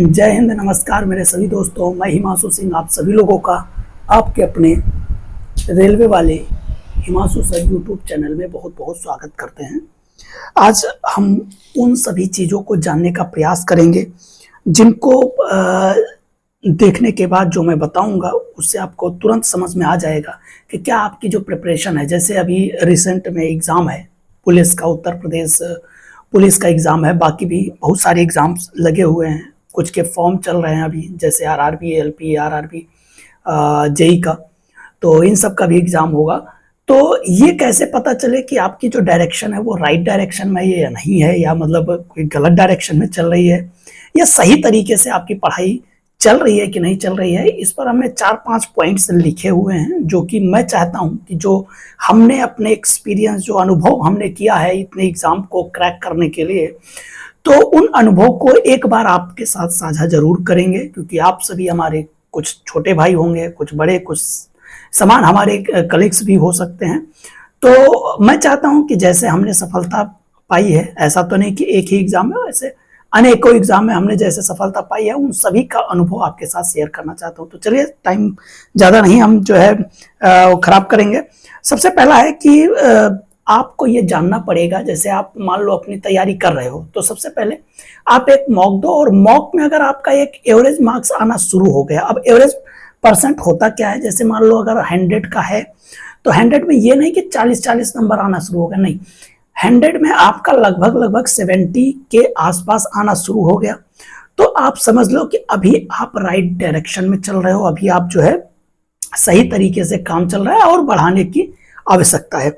जय हिंद, नमस्कार मेरे सभी दोस्तों। मैं हिमांशु सिंह आप सभी लोगों का आपके अपने रेलवे वाले हिमांशु सर यूट्यूब चैनल में बहुत बहुत स्वागत करते हैं। आज हम उन सभी चीज़ों को जानने का प्रयास करेंगे जिनको देखने के बाद जो मैं बताऊंगा उससे आपको तुरंत समझ में आ जाएगा कि क्या आपकी जो प्रिपरेशन है। जैसे अभी रिसेंट में एग्ज़ाम है पुलिस का, उत्तर प्रदेश पुलिस का एग्ज़ाम है, बाकी भी बहुत सारे एग्ज़ाम्स लगे हुए हैं, कुछ के फॉर्म चल रहे हैं अभी, जैसे आरआरबी, एलपी, आरआरबी, जेई का, तो इन सब का भी एग्ज़ाम होगा। तो ये कैसे पता चले कि आपकी जो डायरेक्शन है वो राइट डायरेक्शन में है या नहीं है, या मतलब कोई गलत डायरेक्शन में चल रही है, या सही तरीके से आपकी पढ़ाई चल रही है कि नहीं चल रही है। इस पर हमने 4-5 पॉइंट्स लिखे हुए हैं जो कि मैं चाहता हूं कि जो हमने अपने एक्सपीरियंस, जो अनुभव हमने किया है इतने एग्ज़ाम को क्रैक करने के लिए, तो उन अनुभव को एक बार आपके साथ साझा जरूर करेंगे, क्योंकि आप सभी हमारे कुछ छोटे भाई होंगे, कुछ बड़े, कुछ समान हमारे कलीग्स भी हो सकते हैं। तो मैं चाहता हूं कि जैसे हमने सफलता पाई है, ऐसा तो नहीं कि एक ही एग्जाम में, वैसे अनेकों एग्जाम में हमने जैसे सफलता पाई है उन सभी का अनुभव आपके साथ शेयर करना चाहता हूं। तो चलिए, टाइम ज़्यादा नहीं हम जो है खराब करेंगे। सबसे पहला है कि आपको ये जानना पड़ेगा, जैसे आप मान लो अपनी तैयारी कर रहे हो, तो सबसे पहले आप एक मॉक दो, और मॉक में अगर आपका एक एवरेज मार्क्स आना शुरू हो गया, अब एवरेज परसेंट होता क्या है, जैसे मान लो अगर 100 का है तो 100 में ये नहीं कि 40-40 नंबर आना शुरू हो गया, नहीं, 100 में आपका लगभग 70 के आसपास आना शुरू हो गया, तो आप समझ लो कि अभी आप राइट डायरेक्शन में चल रहे हो, अभी आप जो है सही तरीके से काम चल रहा है और बढ़ाने की आवश्यकता है।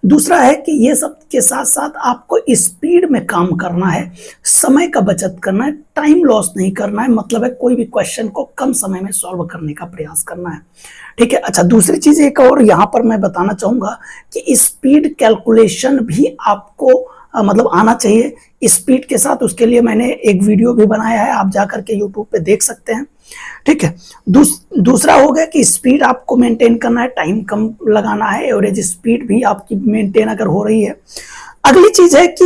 दूसरा है कि ये सब के साथ साथ आपको स्पीड में काम करना है, समय का बचत करना है, टाइम लॉस नहीं करना है, मतलब है कोई भी क्वेश्चन को कम समय में सॉल्व करने का प्रयास करना है। ठीक है। अच्छा, दूसरी चीज एक और यहाँ पर मैं बताना चाहूंगा कि स्पीड कैलकुलेशन भी आपको मतलब आना चाहिए स्पीड के साथ। उसके लिए मैंने एक वीडियो भी बनाया है, आप जाकर के यूट्यूब पे देख सकते हैं। ठीक है। दूसरा हो गया कि स्पीड आपको मेंटेन करना है, टाइम कम लगाना है, एवरेज स्पीड भी आपकी मेंटेन अगर हो रही है। अगली चीज है कि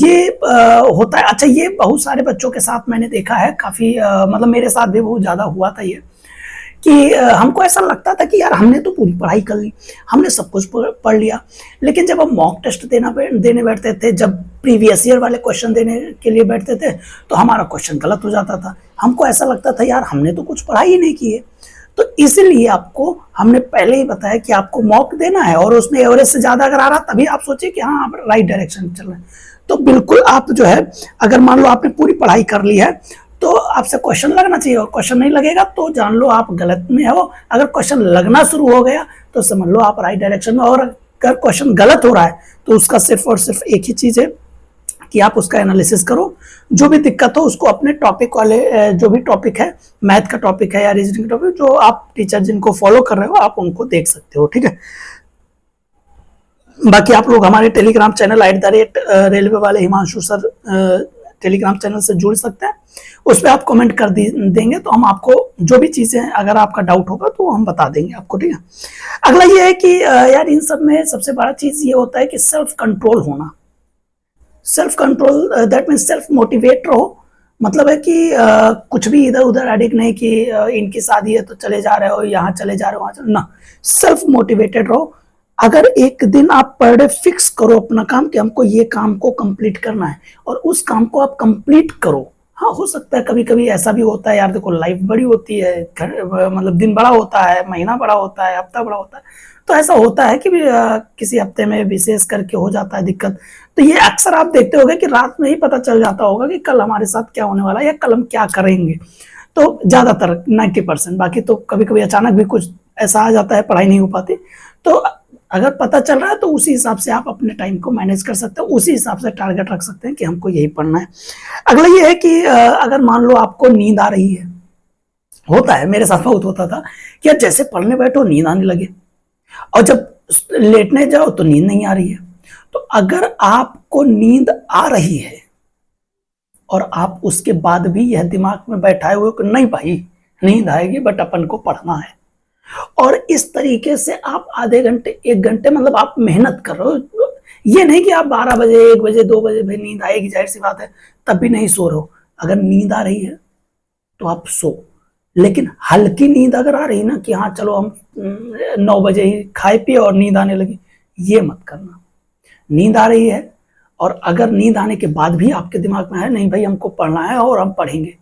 ये होता है, अच्छा ये बहुत सारे बच्चों के साथ मैंने देखा है, काफी मतलब मेरे साथ भी बहुत ज्यादा हुआ था ये, कि हमको ऐसा लगता था कि यार हमने तो पूरी पढ़ाई कर ली, हमने सब कुछ पढ़ लिया, लेकिन जब हम मॉक टेस्ट देने बैठते थे, जब प्रीवियस ईयर वाले क्वेश्चन देने के लिए बैठते थे, तो हमारा क्वेश्चन गलत हो जाता था। हमको ऐसा लगता था यार हमने तो कुछ पढ़ाई ही नहीं की है। तो इसलिए आपको हमने पहले ही बताया कि आपको मॉक देना है, और उसमें एवरेज से ज़्यादा अगर आ रहा तभी आप सोचिए कि हाँ आप राइट डायरेक्शन में चल रहे हैं। तो बिल्कुल आप जो है, अगर मान लो आपने पूरी पढ़ाई कर ली है तो आपसे क्वेश्चन लगना चाहिए, और क्वेश्चन नहीं लगेगा तो जान लो आप गलत में हो। अगर क्वेश्चन लगना शुरू हो गया तो समझ लो आप राइट डायरेक्शन में, और अगर क्वेश्चन गलत हो रहा है तो उसका सिर्फ और सिर्फ एक ही चीज़ है कि आप उसका एनालिसिस करो, जो भी दिक्कत हो उसको अपने टॉपिक वाले, जो भी टॉपिक है, मैथ का टॉपिक है या रीजनिंग का टॉपिक, जो आप टीचर जिनको फॉलो कर रहे हो आप उनको देख सकते हो। ठीक है। बाकी आप लोग हमारे टेलीग्राम चैनल @रेलवे वाले हिमांशु सर टेलीग्राम चैनल से जुड़ सकते हैं, उस पर आप कमेंट कर देंगे तो हम आपको जो भी चीज़ें, अगर आपका डाउट होगा तो हम बता देंगे आपको। ठीक है। अगला ये है कि यार इन सब में सबसे बड़ा चीज़ ये होता है कि सेल्फ कंट्रोल होना। Self control that means self motivate रहो, मतलब है कि कुछ भी इधर उधर एडिक्ट नहीं कि इनकी शादी है तो चले जा रहे हो, यहाँ चले जा रहे हो, वहाँ चले ना, सेल्फ मोटिवेटेड रहो। अगर एक दिन आप पर डे फिक्स करो अपना काम कि हमको ये काम को कंप्लीट करना है, और उस काम को आप कंप्लीट करो। हाँ, हो सकता है कभी कभी ऐसा भी होता है यार, देखो लाइफ बड़ी होती है, मतलब दिन बड़ा होता है, महीना बड़ा होता है, हफ्ता बड़ा होता है, तो ऐसा होता है कि किसी हफ्ते में विशेष करके हो जाता है दिक्कत। तो ये अक्सर आप देखते होंगे कि रात में ही पता चल जाता होगा कि कल हमारे साथ क्या होने वाला है या कल हम क्या करेंगे। तो ज़्यादातर 90%, बाकी तो कभी कभी अचानक भी कुछ ऐसा आ जाता है, पढ़ाई नहीं हो पाती। तो अगर पता चल रहा है तो उसी हिसाब से आप अपने टाइम को मैनेज कर सकते हो, उसी हिसाब से टारगेट रख सकते हैं कि हमको यही पढ़ना है। अगला ये है कि अगर मान लो आपको नींद आ रही है, होता है, मेरे साथ बहुत होता था कि यार जैसे पढ़ने बैठो नींद आने लगे, और जब लेटने जाओ तो नींद नहीं आ रही है। तो अगर आपको नींद आ रही है और आप उसके बाद भी यह दिमाग में बैठाए हुए कि नहीं भाई नींद आएगी बट अपन को पढ़ना है, और इस तरीके से आप आधे घंटे 1 घंटे मतलब आप मेहनत कर रहे हो, ये नहीं कि आप 12 बजे 1 बजे 2 बजे भाई नींद आएगी, जाहिर सी बात है तब भी नहीं सो रहे हो। अगर नींद आ रही है तो आप सो। लेकिन हल्की नींद अगर आ रही ना कि हाँ चलो हम 9 बजे ही खाए पिए और नींद आने लगी, ये मत करना। नींद आ रही है और अगर नींद आने के बाद भी आपके दिमाग में है नहीं भाई हमको पढ़ना है और हम पढ़ेंगे,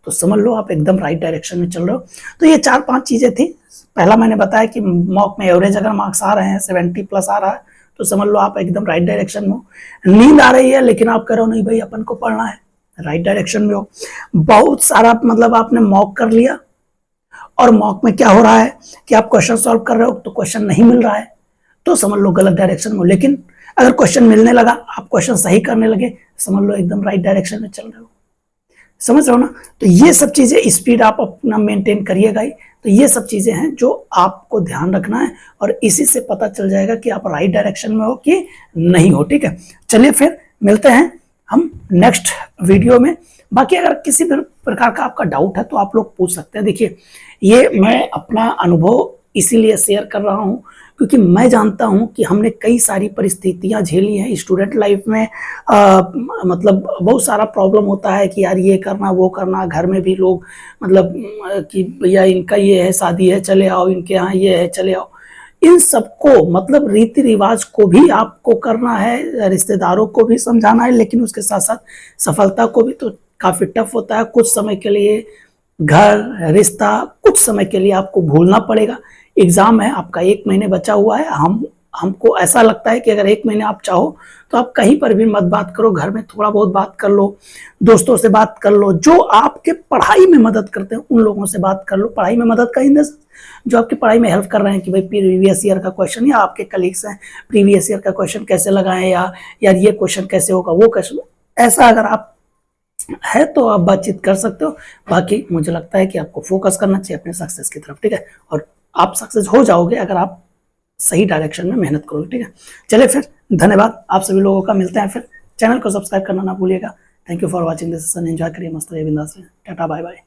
तो समझ लो आप एकदम राइट डायरेक्शन में चल रहे हो। तो ये 4-5 चीजें थी। पहला मैंने बताया कि मॉक में एवरेज अगर मार्क्स आ रहे हैं 70+ आ रहा है तो समझ लो आप एकदम राइट डायरेक्शन में हो। नींद आ रही है लेकिन आप कह रहे हो नहीं भाई अपन को पढ़ना है, राइट डायरेक्शन में हो। बहुत सारा मतलब आपने मॉक कर लिया और मॉक में क्या हो रहा है कि आप क्वेश्चन सॉल्व कर रहे हो तो क्वेश्चन नहीं मिल रहा है, तो समझ लो गलत डायरेक्शन में हो। लेकिन अगर क्वेश्चन मिलने लगा, आप क्वेश्चन सही करने लगे, समझ लो एकदम राइट डायरेक्शन में चल रहे हो। समझ रहे हो ना? तो ये सब चीजें, स्पीड आप अपना मेंटेन करिएगा ही। तो ये सब चीजें हैं जो आपको ध्यान रखना है और इसी से पता चल जाएगा कि आप राइट डायरेक्शन में हो कि नहीं हो। ठीक है, चलिए फिर मिलते हैं हम नेक्स्ट वीडियो में। बाकी अगर किसी भी प्रकार का आपका डाउट है तो आप लोग पूछ सकते हैं। देखिए, ये मैं अपना अनुभव इसीलिए शेयर कर रहा हूँ क्योंकि मैं जानता हूं कि हमने कई सारी परिस्थितियां झेली हैं स्टूडेंट लाइफ में। मतलब बहुत सारा प्रॉब्लम होता है कि यार ये करना वो करना, घर में भी लोग मतलब कि भैया इनका ये है शादी है चले आओ, इनके यहाँ ये है चले आओ। इन सबको मतलब रीति रिवाज को भी आपको करना है, रिश्तेदारों को भी समझाना है, लेकिन उसके साथ साथ सफलता को भी। तो काफी टफ होता है कुछ समय के लिए, घर रिश्ता कुछ समय के लिए आपको भूलना पड़ेगा। एग्जाम है आपका, 1 महीने बचा हुआ है। हमको ऐसा लगता है कि अगर 1 महीने आप चाहो तो आप कहीं पर भी मत बात करो, घर में थोड़ा बहुत बात कर लो, दोस्तों से बात कर लो, जो आपके पढ़ाई में मदद करते हैं उन लोगों से बात कर लो। पढ़ाई में मदद का इन जो आपकी पढ़ाई में हेल्प कर रहे हैं कि भाई प्रीवियस ईयर का क्वेश्चन, या आपके कलीग्स हैं प्रीवियस ईयर का क्वेश्चन कैसे लगाएं, या यार ये क्वेश्चन कैसे होगा वो कैसे, ऐसा अगर आप है तो आप बातचीत कर सकते हो। बाकी मुझे लगता है कि आपको फोकस करना चाहिए अपने सक्सेस की तरफ। ठीक है, और आप सक्सेस हो जाओगे अगर आप सही डायरेक्शन में मेहनत करोगे। ठीक है, चलिए फिर धन्यवाद आप सभी लोगों का, मिलते हैं फिर। चैनल को सब्सक्राइब करना ना भूलिएगा। Thank you for watching this session. Enjoy करिए, मस्त रहिए, बिंदास रहिए। Tata bye bye.